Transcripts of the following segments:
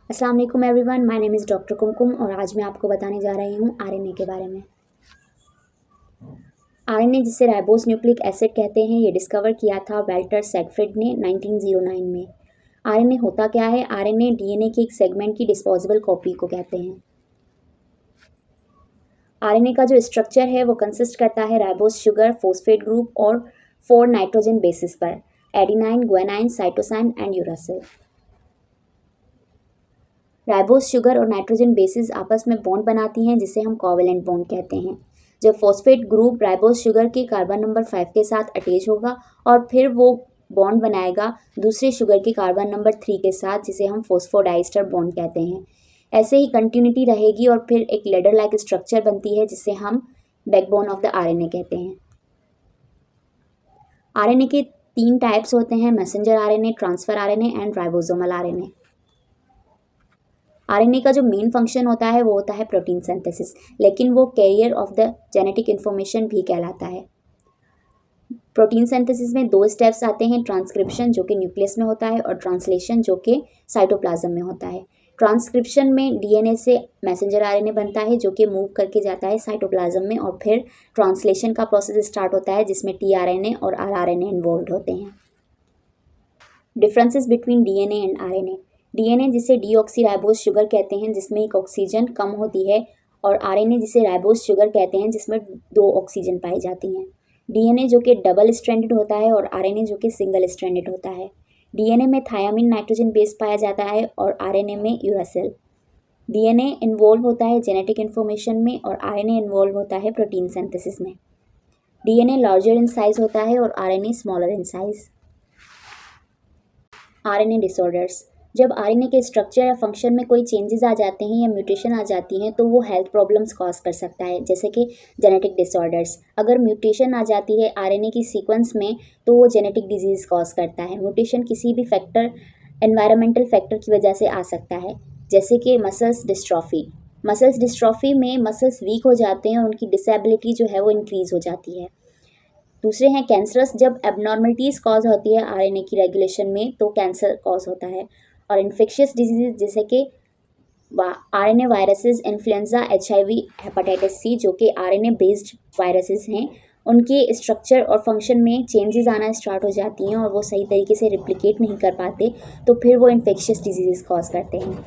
अस्सलाम वालेकुम everyone, my name is doctor Kumkum और आज मैं आपको बताने जा रही हूँ आरएनए के बारे में। आरएनए जिसे राइबोस न्यूक्लिक एसिड कहते हैं, ये डिस्कवर किया था वाल्टर सैगफ्रिड ने 1909 में। आरएनए होता क्या है? आरएनए डीएनए के एक सेगमेंट की डिस्पोजेबल कॉपी को कहते हैं। आरएनए का जो स्ट्रक्चर है वो कंसिस्ट करता है राइबोस शुगर, फॉस्फेट ग्रुप और 4 नाइट्रोजन बेसिस पर, adenine, guanine, cytosine and uracil. Ribose sugar और नाइट्रोजन बेसिस आपस में बॉन्ड बनाती हैं जिसे हम कोवेलेंट बॉन्ड कहते हैं। जब फॉस्फेट ग्रुप राइबोस शुगर के कार्बन नंबर 5 के साथ अटैच होगा और फिर वो बॉन्ड बनाएगा दूसरे शुगर के कार्बन नंबर 3 के साथ, जिसे हम फॉस्फोडाइस्टर बॉन्ड कहते हैं। ऐसे ही कंटिन्यूटी रहेगी और फिर एक लेडर लाइक स्ट्रक्चर बनती है जिसे हम बैकबोन ऑफ द आरएनए कहते हैं। आरएनए के 3 टाइप्स होते हैं: messenger RNA, transfer RNA and ribosomal RNA. RNA का जो मेन फंक्शन होता है वो होता है प्रोटीन सिंथेसिस, लेकिन वो carrier of the genetic information भी कहलाता है। प्रोटीन सिंथेसिस में 2 स्टेप्स आते हैं: ट्रांसक्रिप्शन जो कि न्यूक्लियस में होता है और ट्रांसलेशन जो कि साइटोप्लाज्म में होता है। ट्रांसक्रिप्शन में डीएनए से मैसेंजर आरएनए बनता है जो कि मूव करके जाता है साइटोप्लाज्म में, और फिर ट्रांसलेशन का प्रोसेस स्टार्ट होता है जिसमें टीआरएनए और आरआरएनए इन्वॉल्व होते हैं। Differences between DNA and RNA. DNA जिसे डीऑक्सीराइबोस शुगर कहते हैं जिसमें एक ऑक्सीजन कम होती है, और आरएनए जिसे राइबोस शुगर कहते हैं जिसमें 2 ऑक्सीजन पाई जाती हैं। डीएनए जो कि डबल स्ट्रैंडेड होता है और आरएनए जो कि सिंगल स्ट्रैंडेड होता है। डीएनए में थायामीन नाइट्रोजन बेस पाया जाता है और आरएनए में यूरासिल। डीएनए इन्वॉल्व होता है जेनेटिक इन्फॉर्मेशन में और आरएनए इन्वॉल्व होता है प्रोटीन सिंथेसिस में। डीएनए लार्जर इन साइज होता है और RNA smaller in size. RNA disorders. जब आरएनए के स्ट्रक्चर या फंक्शन में कोई चेंजेस आ जाते हैं या म्यूटेशन आ जाती हैं तो वो हेल्थ प्रॉब्लम्स कॉज कर सकता है, जैसे कि जेनेटिक डिसऑर्डर्स। अगर म्यूटेशन आ जाती है आरएनए की सीक्वेंस में तो वो जेनेटिक डिजीज़ कॉज करता है। म्यूटेशन किसी भी फैक्टर, एनवायरमेंटल फैक्टर की वजह से आ सकता है, जैसे कि मसल्स डिस्ट्रॉफी। मसल्स डिस्ट्रॉफी में मसल्स वीक हो जाते हैं और उनकी डिसेबिलिटी जो है वो इंक्रीज़ हो जाती है। दूसरे हैं कैंसरस। जब एबनॉर्मलिटीज़ कॉज होती है आरएनए की रेगुलेशन में तो कैंसर कॉज होता है। और इन्फेक्शियस डिजीज़ जैसे कि RNA viruses, influenza, HIV, hepatitis C जो कि आरएनए बेस्ड वायरसेस हैं, उनके स्ट्रक्चर और फंक्शन में चेंजेस आना स्टार्ट हो जाती हैं और वो सही तरीके से रिप्लिकेट नहीं कर पाते, तो फिर वो इन्फेक्शियस डिजीज़ कॉज करते हैं।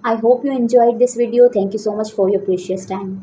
I hope you enjoyed this video. Thank you so much for your precious time.